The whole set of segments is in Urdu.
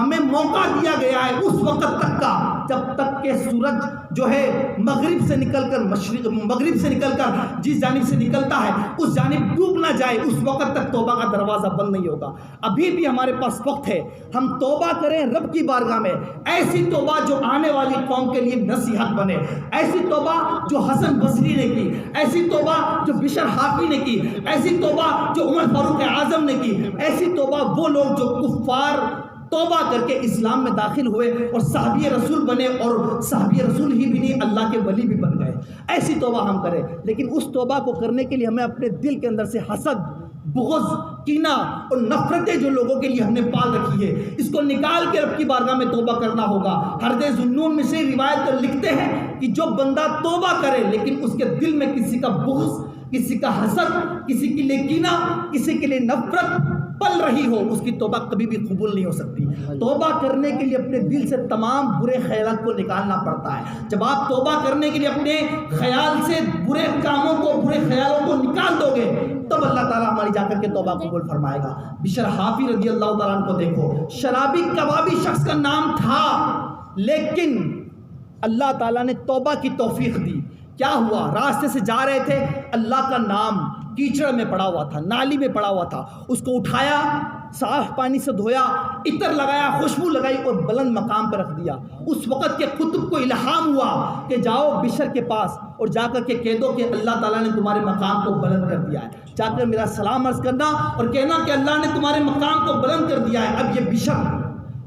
ہمیں موقع دیا گیا ہے اس وقت تک کا جب تک کہ سورج جو ہے مغرب سے نکل کر جس جانب سے نکلتا ہے اس جانب ڈوب نہ جائے، اس وقت تک توبہ کا دروازہ بند نہیں ہوگا۔ ابھی بھی ہمارے پاس وقت ہے، ہم توبہ کریں رب کی بارگاہ میں، ایسی توبہ جو آنے والی قوم کے لیے نصیحت بنے، ایسی توبہ جو حسن بصری نے کی، ایسی توبہ جو بشر حافی نے کی، ایسی توبہ جو عمر فاروق اعظم نے کی، ایسی توبہ وہ لوگ جو کفار توبہ کر کے اسلام میں داخل ہوئے اور صحابی رسول بنے، اور صحابی رسول ہی بھی نہیں اللہ کے ولی بھی بن گئے، ایسی توبہ ہم کریں۔ لیکن اس توبہ کو کرنے کے لیے ہمیں اپنے دل کے اندر سے حسد، بغض، کینہ اور نفرتیں جو لوگوں کے لیے ہم نے پال رکھی ہے، اس کو نکال کے رب کی بارگاہ میں توبہ کرنا ہوگا۔ حرد ذوالنون میں سے روایت تو لکھتے ہیں کہ جو بندہ توبہ کرے لیکن اس کے دل میں کسی کا بغض، کسی کا حسد، کسی کے لیے کینہ، کسی کے لیے نفرت پل رہی ہو، اس کی توبہ کبھی بھی قبول نہیں ہو سکتی۔ توبہ کرنے کے لیے اپنے دل سے تمام برے خیالات کو نکالنا پڑتا ہے۔ جب آپ توبہ کرنے کے لیے اپنے خیال سے برے کاموں کو، برے خیالوں کو نکال دو گے، تب اللہ تعالیٰ ہماری جا کر کے توبہ قبول فرمائے گا۔ بشر حافی رضی اللہ تعالیٰ عنہ کو دیکھو، شرابی کبابی شخص کا نام تھا، لیکن اللہ تعالیٰ نے توبہ کی توفیق دی۔ کیا ہوا؟ راستے سے جا رہے تھے، اللہ کا نام کیچڑ میں پڑا ہوا تھا، نالی میں پڑا ہوا تھا، اس کو اٹھایا، صاف پانی سے دھویا، عطر لگایا، خوشبو لگائی اور بلند مقام پہ رکھ دیا۔ اس وقت کے قطب کو الہام ہوا کہ جاؤ بشر کے پاس اور جا کر کے کہہ دو کہ اللہ تعالیٰ نے تمہارے مقام کو بلند کر دیا ہے، جا کر میرا سلام عرض کرنا اور کہنا کہ اللہ نے تمہارے مقام کو بلند کر دیا ہے۔ اب یہ بشر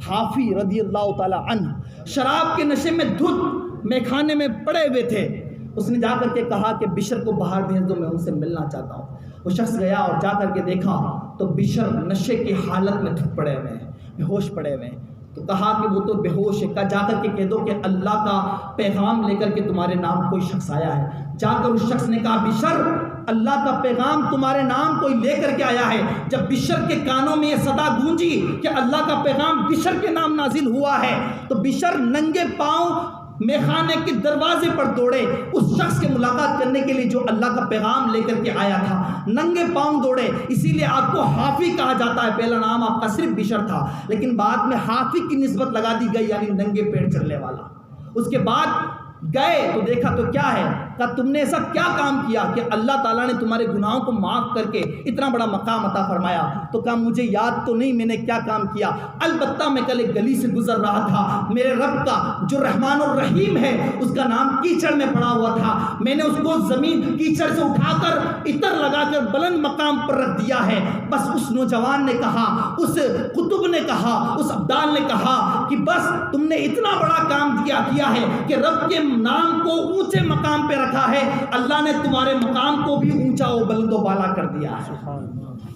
حافی رضی اللہ تعالیٰ عنہ شراب کے نشے میں دھت میخانے میں پڑے ہوئے تھے، اس نے جا کر کے کہا کہ بشر کو باہر بھیج دو، میں ان سے ملنا چاہتا ہوں۔ وہ شخص گیا اور جا کر کے دیکھا تو بشر نشے کی حالت میں دھت پڑے ہوئے ہیں، بے ہوش پڑے ہوئے ہیں۔ تو کہا کہ وہ تو بے ہوش ہے، کہا جا کر کے کہہ دو کہ اللہ کا پیغام لے کر کے تمہارے نام کوئی شخص آیا ہے۔ جا کر اس شخص نے کہا بشر اللہ کا پیغام تمہارے نام کوئی لے کر کے آیا ہے۔ جب بشر کے کانوں میں یہ صدا گونجی کہ اللہ کا پیغام بشر کے نام نازل ہوا ہے، تو بشر ننگے پاؤں میخانے کے دروازے پر دوڑے، اس شخص کے ملاقات کرنے کے لیے جو اللہ کا پیغام لے کر کے آیا تھا، ننگے پاؤں دوڑے۔ اسی لیے آپ کو حافی کہا جاتا ہے، پہلا نام آپ کا صرف بشر تھا، لیکن بعد میں حافی کی نسبت لگا دی گئی، یعنی ننگے پیڑ چلنے والا۔ اس کے بعد گئے تو دیکھا تو کیا ہے، کہ تم نے ایسا کیا کام کیا کہ اللہ تعالیٰ نے تمہارے گناہوں کو معاف کر کے اتنا بڑا مقام عطا فرمایا؟ تو کہا مجھے یاد تو نہیں میں نے کیا کام کیا، البتہ میں کل ایک گلی سے گزر رہا تھا، میرے رب کا جو رحمان الرحیم ہے اس کا نام کیچڑ میں پڑا ہوا تھا، میں نے اس کو زمین کیچڑ سے اٹھا کر عطر لگا کر بلند مقام پر رکھ دیا ہے۔ بس اس نوجوان نے کہا، اس قطب نے کہا، اس عبدال نے کہا کہ بس تم نے اتنا بڑا کام کیا ہے کہ رب کے نام کو اونچے مقام پہ رکھا ہے، اللہ نے تمہارے مقام کو بھی اونچا و بلند و بالا کر دیا ہے۔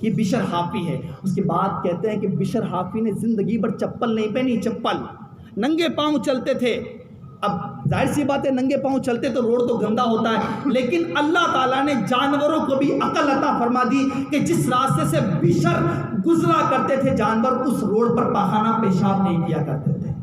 یہ بشر حافی ہے۔ اس کے بعد کہتے ہیں کہ بشر حافی نے زندگی بھر چپل نہیں پہنی، چپل ننگے پاؤں چلتے تھے۔ اب ظاہر سی بات ہے ننگے پاؤں چلتے تو روڈ تو گندا ہوتا ہے، لیکن اللہ تعالیٰ نے جانوروں کو بھی عقل عطا فرما دی کہ جس راستے سے بشر گزرا کرتے تھے جانور، اس روڈ پر پاخانہ پیشاب نہیں کیا کرتے تھے۔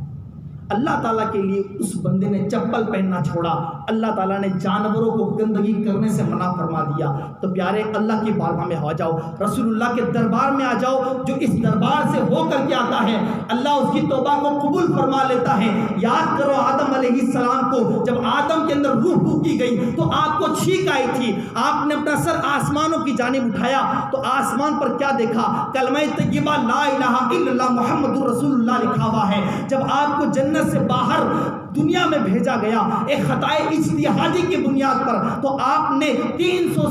اللہ تعالیٰ کے لیے اس بندے نے چپل پہننا چھوڑا، اللہ تعالیٰ نے جانوروں کو گندگی کرنے سے منع فرما دیا۔ تو پیارے اللہ کی بارگاہ میں آ جاؤ، رسول اللہ کے دربار میں آ جاؤ، جو اس دربار سے ہو کر کے آتا ہے اللہ اس کی توبہ کو قبول فرما لیتا ہے۔ یاد کرو آدم علیہ السلام کو، جب آدم کے اندر روح پھونکی گئی تو آپ کو چھینک آئی تھی، آپ نے اپنا سر آسمانوں کی جانب اٹھایا تو آسمان پر کیا دیکھا؟ کلمہ طیبہ لا الہ الا اللہ محمد رسول اللہ لکھا ہوا ہے۔ جب آپ کو جنت سے باہر دنیا میں بھیجا گیا ایک خطائے اجتہادی کی بنیاد پر، تو آپ نے 300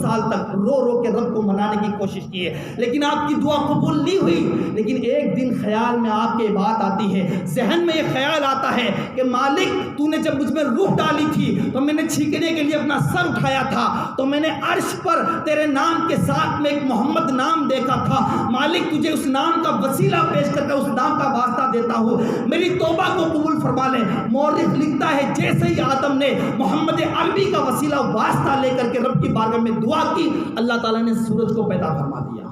سال تک رو رو کے رب کو منانے کی کوشش کی ہے، لیکن آپ کی دعا قبول نہیں ہوئی۔ لیکن ایک دن خیال میں آپ کے بات آتی ہے، ذہن میں یہ خیال آتا ہے کہ مالک تو نے جب مجھ میں روح ڈالی تھی تو میں نے چھینکنے کے لیے اپنا سر اٹھایا تھا، تو میں نے عرش پر تیرے نام کے ساتھ میں ایک محمد نام دیکھا تھا، مالک تجھے اس نام کا وسیلہ پیش کر کے اس نام کا واسطہ دیتا ہوں، میری توبہ کو قبول فرما لے۔ مورخ لکھتا ہے جیسے ہی آدم نے محمد عربی کا وسیلہ واسطہ لے کر کے رب کی بارگاہ میں دعا کی، اللہ تعالیٰ نے سورج کو پیدا فرما دیا۔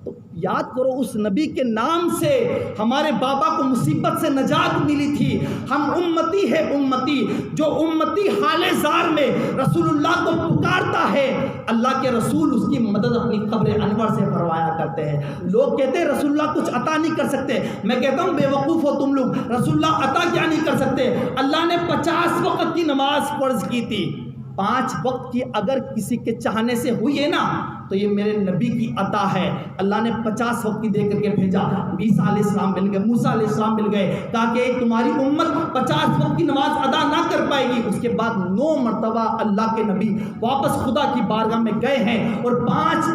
تو یاد کرو اس نبی کے نام سے ہمارے بابا کو مصیبت سے نجات ملی تھی. ہم امتی ہے امتی، جو امتی حال زار میں رسول اللہ کو پکارتا ہے، اللہ کے رسول اس کی مدد اپنی قبر انور سے فرمایا کرتے ہیں. لوگ کہتے ہیں رسول اللہ کچھ عطا نہیں کر سکتے. میں کہتا ہوں بے وقوف ہو تم لوگ، رسول اللہ عطا کیا نہیں کر سکتے؟ اللہ نے 50 وقت کی نماز فرض کی تھی. 5 وقت کی اگر کسی کے چاہنے سے ہوئی ہے نا تو یہ میرے نبی کی عطا ہے. اللہ نے 50 وقت کی دے کر کے بھیجا. عیسیٰ علیہ السلام مل گئے، موسیٰ علیہ السلام مل گئے، کہا کہ تمہاری امت 50 وقت کی نماز ادا نہ کر پائے گی. اس کے بعد 9 مرتبہ اللہ کے نبی واپس خدا کی بارگاہ میں گئے ہیں اور 5